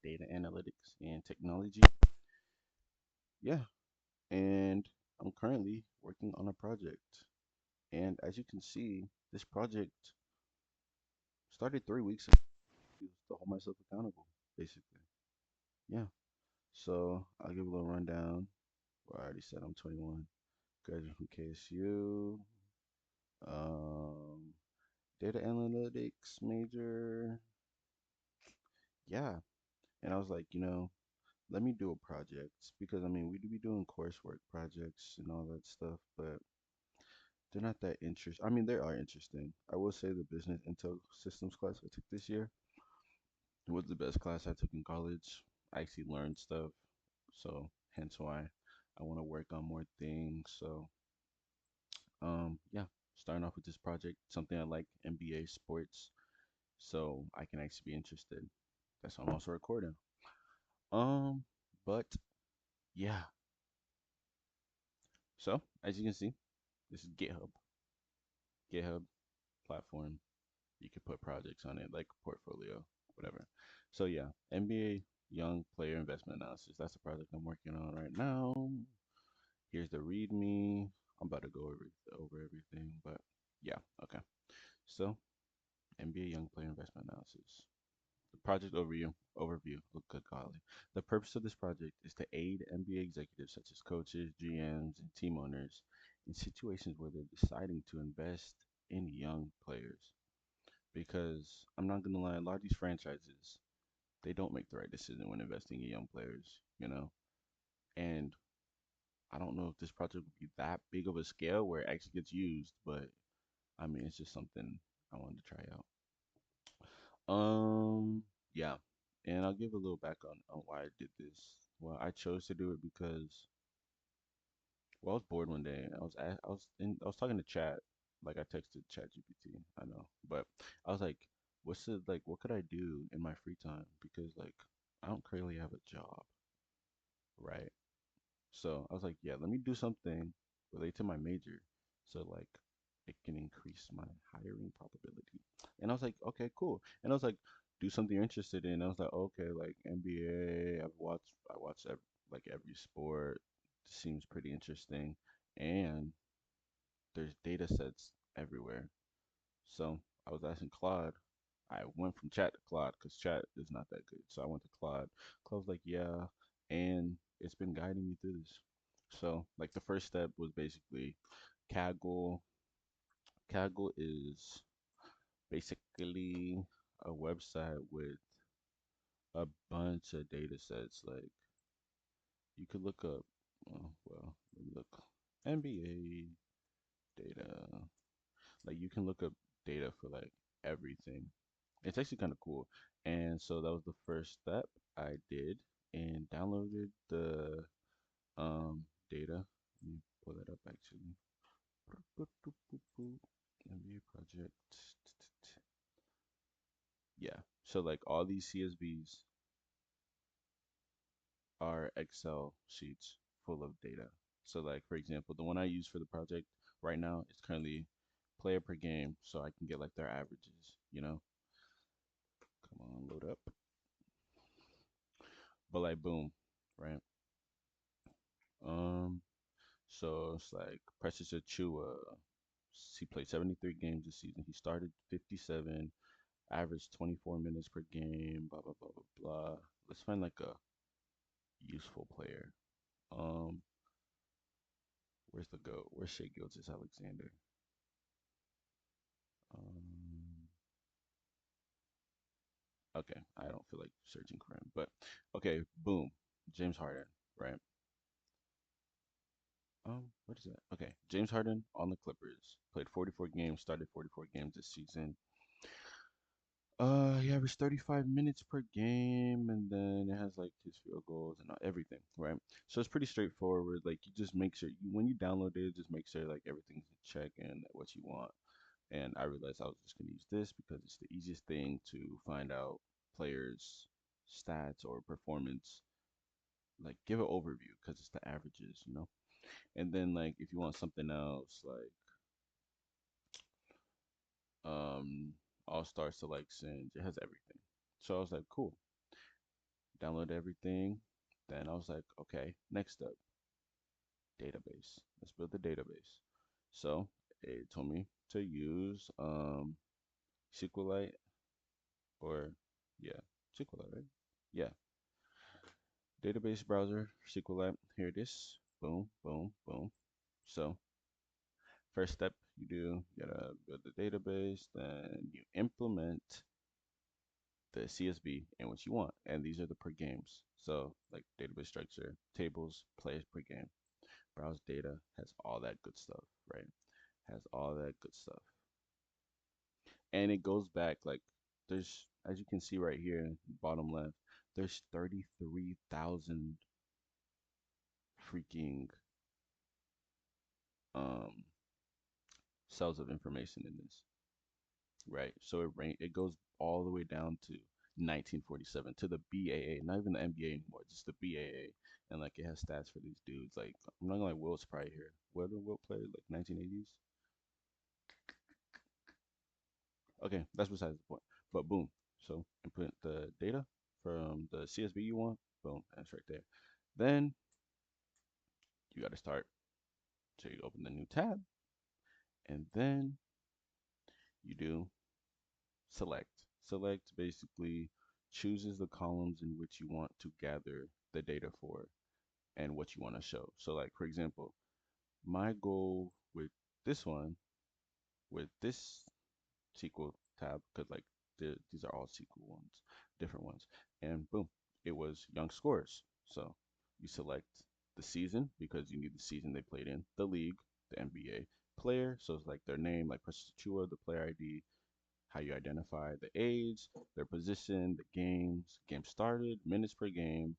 data analytics and technology. Yeah, and I'm currently working on a project. And as you can see, this project started 3 weeks ago to hold myself accountable, basically. Yeah. So I'll give a little rundown. Well, I already said I'm 21, graduated from KSU, um, data analytics major. Yeah. And I was like, let me do a project because I mean, we do be doing coursework projects and all that stuff, but they're not that interesting. I mean, they are interesting. I will say the business intel systems class I took this year was the best class I took in college. I actually learned stuff, so hence why I want to work on more things. So, yeah, starting off with this project, something I like, NBA sports, so I can actually be interested. That's why I'm also recording. Um, but yeah, so as you can see, this is GitHub platform. You could put projects on it like portfolio, whatever. So yeah, NBA Young Player Investment Analysis. That's the project I'm working on right now. Here's the README. I'm about to go over everything, but yeah, okay. So NBA Young Player Investment Analysis. The project overview. Oh, good golly. The purpose of this project is to aid NBA executives such as coaches, GMs, and team owners in situations where they're deciding to invest in young players. Because I'm not gonna lie, a lot of these franchises they don't make the right decision when investing in young players, And I don't know if this project would be that big of a scale where it actually gets used, but I mean it's just something I wanted to try out. Yeah, and I'll give a little back on why I did this. Well, I chose to do it because I was bored one day. I was talking to chat, like I texted Chat GPT. I know, but I was like, what could I do in my free time? Because like I don't currently have a job, right? So I was like, yeah, let me do something related to my major, so like it can increase my hiring probability. And I was like, okay, cool. And I was like, do something you're interested in. I was like, okay, like NBA. I watched like every sport. Seems pretty interesting, and there's data sets everywhere. So I was asking Claude. I went from chat to Claude because chat is not that good. So I went to Claude. Claude was like, yeah, and it's been guiding me through this. So like the first step was basically Kaggle. Kaggle is basically a website with a bunch of data sets. Like you could look up, well, let me look NBA data. Like you can look up data for like everything. It's actually kind of cool. And so that was the first step I did and downloaded the data. Let me pull that up actually. NBA project. Yeah. So like all these CSVs are Excel sheets full of data. So like for example, the one I use for the project right now is currently player per game, so I can get like their averages. Come on, load up. But like boom, right? Um, so it's like Precious Achua. He played 73 games this season. He started 57, averaged 24 minutes per game. Blah blah blah blah blah. Let's find like a useful player. Um, where's the goat? Where's Shea Gilgeous Alexander? Um, okay, I don't feel like searching for him, but okay, boom, James Harden, right? What is that? Okay, James Harden on the Clippers played 44 games, started 44 games this season. He averaged 35 minutes per game, and then it has like his field goals and everything, right? So it's pretty straightforward. Like you just make sure when you download it, just make sure like everything's in check and what you want. And I realized I was just gonna use this because it's the easiest thing to find out players' stats or performance. Like give an overview because it's the averages. And then like if you want something else like um all-star selections, it has everything. So I was like, cool. Download everything. Then I was like, okay, next step, database. Let's build the database. So it told me to use SQLite or yeah, SQLite, right? Yeah, database browser, SQLite. Here it is. Boom, boom, boom. So first step you do, you gotta build the database, then you implement the CSV and what you want. And these are the per games. So like database structure, tables, players per game. Browse data has all that good stuff, right? Has all that good stuff. And it goes back like there's as you can see right here, bottom left, there's 33,000 freaking um cells of information in this, right? So it goes all the way down to 1947 to the BAA, not even the NBA anymore, just the BAA. And like it has stats for these dudes. Like I'm not gonna like Wilt's probably here. What did Wilt play? Like 1980s? Okay, that's besides the point. But boom. So input the data from the CSV you want. Boom, that's right there. Then you got to start. So you open the new tab, and then you do select. Select basically chooses the columns in which you want to gather the data for and what you want to show. So like for example, my goal with this one, with this SQL tab, because like these are all SQL ones, different ones, and boom, it was young scorers. So you select the season because you need the season they played in, the league, the NBA player, so it's like their name, like Precious Achua, the player ID, how you identify the age, their position, the games, game started, minutes per game,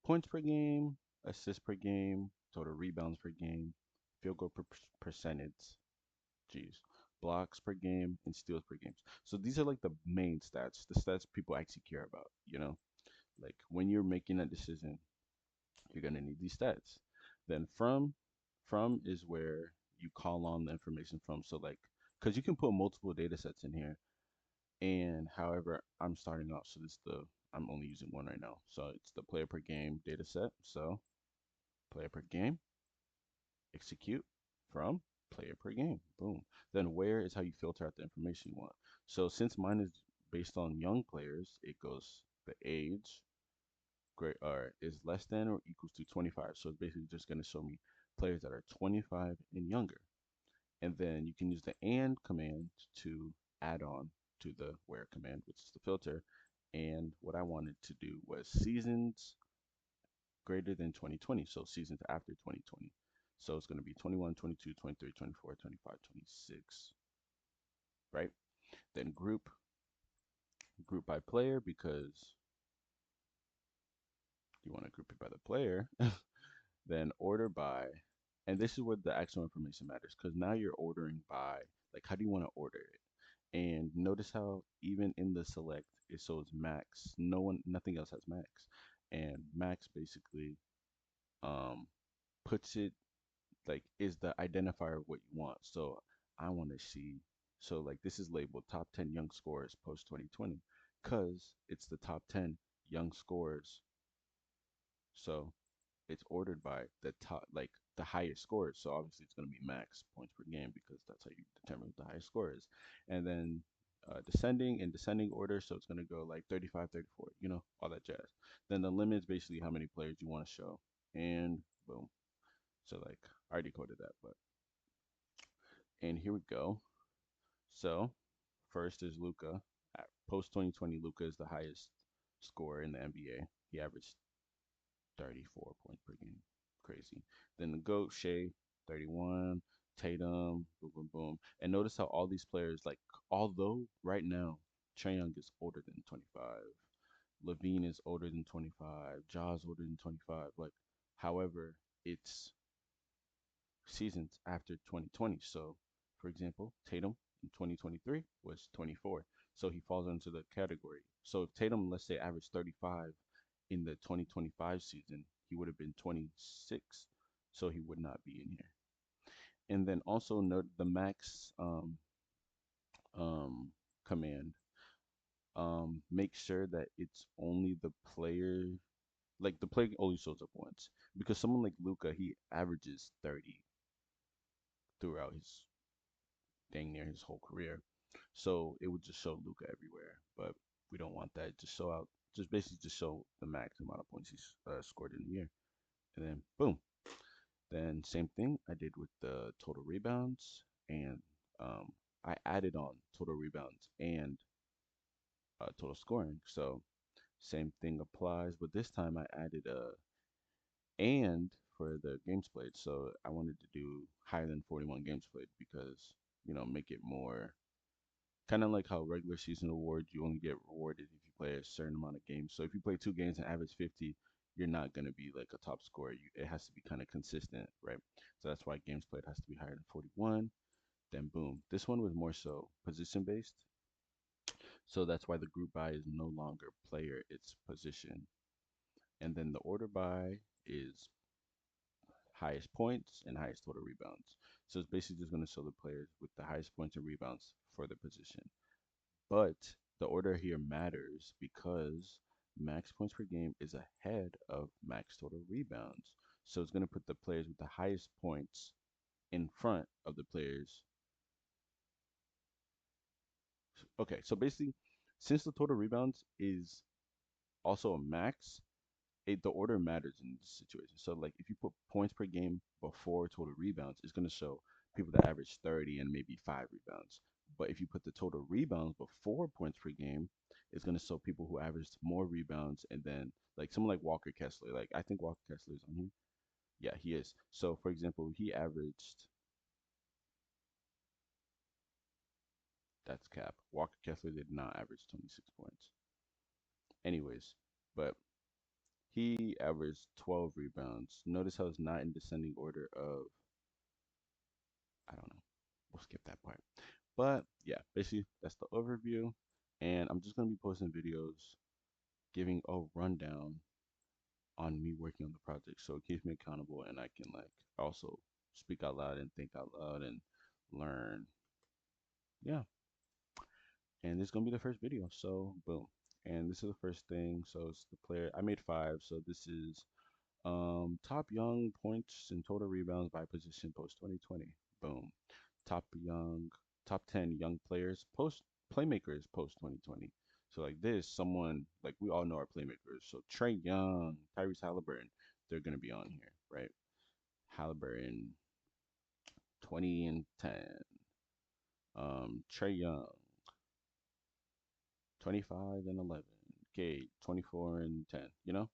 points per game, assists per game, total rebounds per game, field goal percentage, geez, blocks per game, and steals per game. So these are like the main stats, the stats people actually care about, you know? Like when you're making a decision, you're gonna need these stats. Then from is where you call on the information from. So like, because you can put multiple data sets in here, and however, I'm starting off, so I'm only using one right now. So it's the player per game data set. So player per game, execute from player per game. Boom. Then where is how you filter out the information you want. So since mine is based on young players, it goes the age great or is less than or equals to 25. So it's basically just going to show me players that are 25 and younger. And then you can use the and command to add on to the where command, which is the filter. And what I wanted to do was seasons greater than 2020, so seasons after 2020. So it's going to be 21, 22, 23, 24, 25, 26, right? Then group by player because you want to group it by the player. Then order by, and this is where the actual information matters because now you're ordering by, like, how do you want to order it? And notice how even in the select, it shows max. Nothing else has max. And max basically um, puts it like is the identifier of what you want. So I want to see, so like this is labeled top 10 young scorers post 2020 because it's the top 10 young scorers. So it's ordered by the top, like the highest scores. So obviously it's going to be max points per game because that's how you determine what the highest score is. And then descending in descending order. So it's going to go like 35, 34, all that jazz. Then the limit is basically how many players you want to show. And boom. So like I already coded that, but and here we go. So first is Luca. At post 2020, Luca is the highest scorer in the NBA. He averaged 34 points per game. Crazy. Then the GOAT, Shea, 31. Tatum, boom, boom, boom. And notice how all these players, like, although right now, Trae Young is older than 25, Levine is older than 25, Jaws older than 25. Like, however, it's seasons after 2020. So, for example, Tatum in 2023 was 24. So he falls into the category. So if Tatum, let's say, averaged 35 in the 2025 season, he would have been 26. So he would not be in here. And then also note the max um, command. make sure that it's only the player, like the player only shows up once. Because someone like Luca, he averages 30 throughout his dang near his whole career. So it would just show Luca everywhere. But we don't want that. Just show out, just basically just show the max amount of points he's scored in a year. And then boom. Then same thing I did with the total rebounds, and um, I added on total rebounds and total scoring. So same thing applies, but this time I added a and for the games played. So I wanted to do higher than 41 games played because, make it more kind of like how regular season awards, you only get rewarded if you play a certain amount of games. So if you play 2 games and average 50, you're not going to be like a top scorer. It has to be kind of consistent, right? So that's why games played has to be higher than 41. Then boom. This one was more so position based. So that's why the group by is no longer player, it's position. And then the order by is highest points and highest total rebounds. So it's basically just going to show the players with the highest points and rebounds for the position. But the order here matters because max points per game is ahead of max total rebounds. So it's going to put the players with the highest points in front of the players. Okay, so basically, since the total rebounds is also a max, the order matters in this situation. So like if you put points per game before total rebounds, it's going to show people that average 30 and maybe 5 rebounds. But if you put the total rebounds before points per game, it's going to show people who averaged more rebounds, and then like someone like Walker Kessler. Like I think Walker Kessler is on here. Yeah, he is. So for example, he averaged, that's cap. Walker Kessler did not average 26 points. Anyways, but he averaged 12 rebounds. Notice how it's not in descending order of, I don't know. We'll skip that part. But yeah, basically that's the overview. And I'm just gonna be posting videos giving a rundown on me working on the project. So it keeps me accountable and I can like also speak out loud and think out loud and learn. Yeah. And this is gonna be the first video. So boom. And this is the first thing. So it's the player. I made 5. So this is top young points and total rebounds by position post 2020. Boom. Top young, top 10 young players post playmakers post 2020. So like this, someone like we all know our playmakers. So Trey Young, Tyrese Halliburton, they're gonna be on here, right? Halliburton, 20 and 10. Trey Young, 25 and 11. Gage, 24 and 10.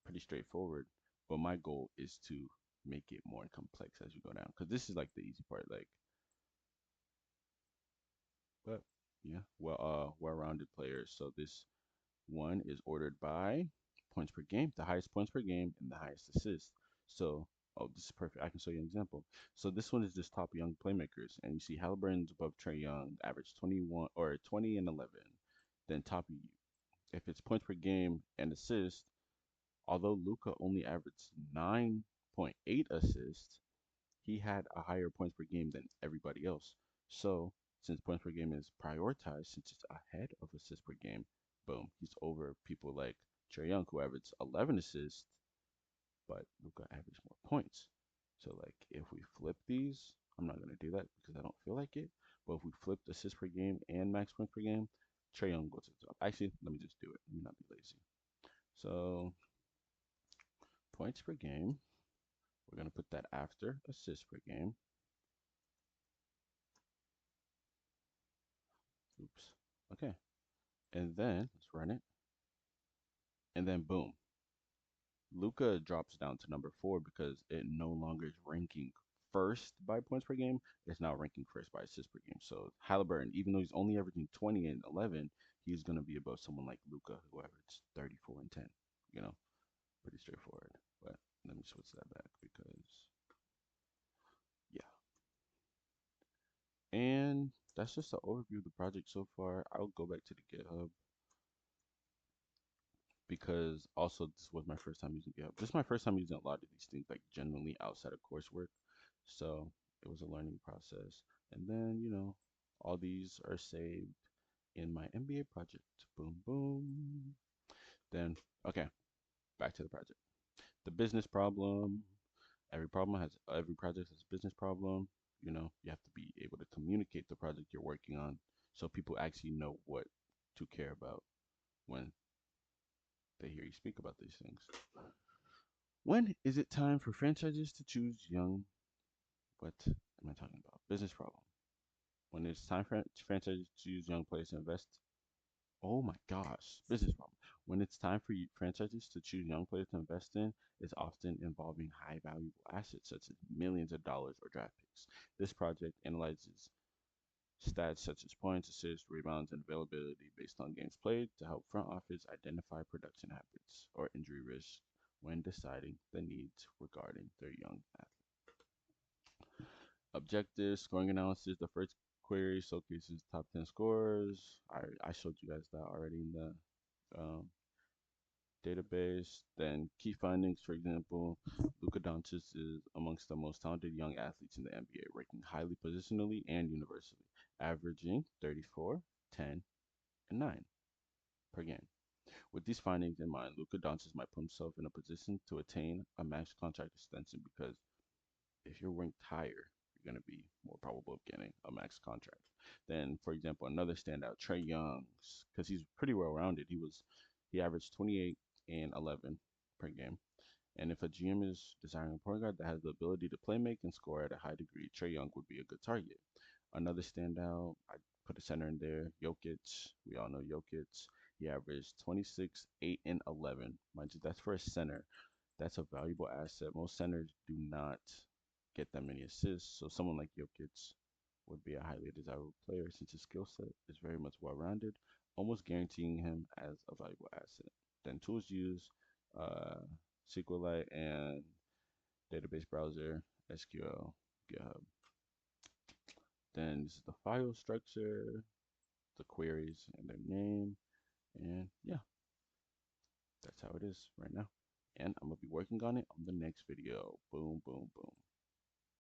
Pretty straightforward. But my goal is to make it more complex as you go down, because this is like the easy part. Like, but yeah, well-rounded players. So this one is ordered by points per game, the highest points per game, and the highest assist. So, oh, this is perfect. I can show you an example. So this one is just top young playmakers, and you see Halliburton's above Trey Young, average 21 or 20 and 11. Then top, if it's points per game and assists, although Luca only averaged 9.8 assists, he had a higher points per game than everybody else. So, since points per game is prioritized, since it's ahead of assists per game, boom, he's over people like Trae Young, who averaged 11 assists, but Luka averaged more points. So, like, if we flip these, I'm not going to do that because I don't feel like it. But if we flip assists per game and max points per game, Trae Young goes to the top. Actually, let me just do it. Let me not be lazy. So, points per game, we're going to put that after assists per game. Oops. Okay. And then let's run it. And then boom, Luca drops down to number 4 because it no longer is ranking first by points per game. It's now ranking first by assists per game. So Halliburton, even though he's only averaging 20 and 11, he's going to be above someone like Luca, who averaged 34 and 10. Pretty straightforward. But let me switch that back because, yeah. And that's just an overview of the project so far. I'll go back to the GitHub because also this was my first time using GitHub. This is my first time using a lot of these things, like genuinely outside of coursework. So it was a learning process. And then, all these are saved. in my MBA project. Boom, boom. Then, okay, back to the project. The business problem. Every project has a business problem. You have to be able to communicate the project you're working on so people actually know what to care about when they hear you speak about these things. When is it time for franchises to choose young? What am I talking about? Business problem. When it's time for franchises to choose young players to invest. Oh my gosh, business problem. When it's time for franchises to choose young players to invest in, it's often involving high valuable assets such as millions of dollars or draft picks. This project analyzes stats such as points, assists, rebounds, and availability based on games played to help front office identify production habits or injury risks when deciding the needs regarding their young athletes. Objective scoring analysis. The first query showcases top 10 scores. I showed you guys that already in the um, database. Then key findings, for example, Luka Doncic is amongst the most talented young athletes in the NBA, ranking highly positionally and universally, averaging 34, 10, and 9 per game. With these findings in mind, Luka Doncic might put himself in a position to attain a max contract extension because if you're ranked higher, you're going to be more probable of getting a max contract. Then, for example, another standout, Trey Young's, because he's pretty well rounded. He averaged 28 and 11 per game. And if a GM is desiring a point guard that has the ability to play make and score at a high degree, Trey Young would be a good target. Another standout, I put a center in there, Jokic. We all know Jokic. He averaged 26, 8, and 11. Mind you, that's for a center. That's a valuable asset. Most centers do not get that many assists. So someone like Jokic would be a highly desirable player since his skill set is very much well rounded, almost guaranteeing him as a valuable asset. Then tools used, uh, SQLite and database browser, SQL, GitHub. Then this is the file structure, the queries and their name, and yeah, that's how it is right now. And I'm gonna be working on it on the next video. Boom, boom, boom.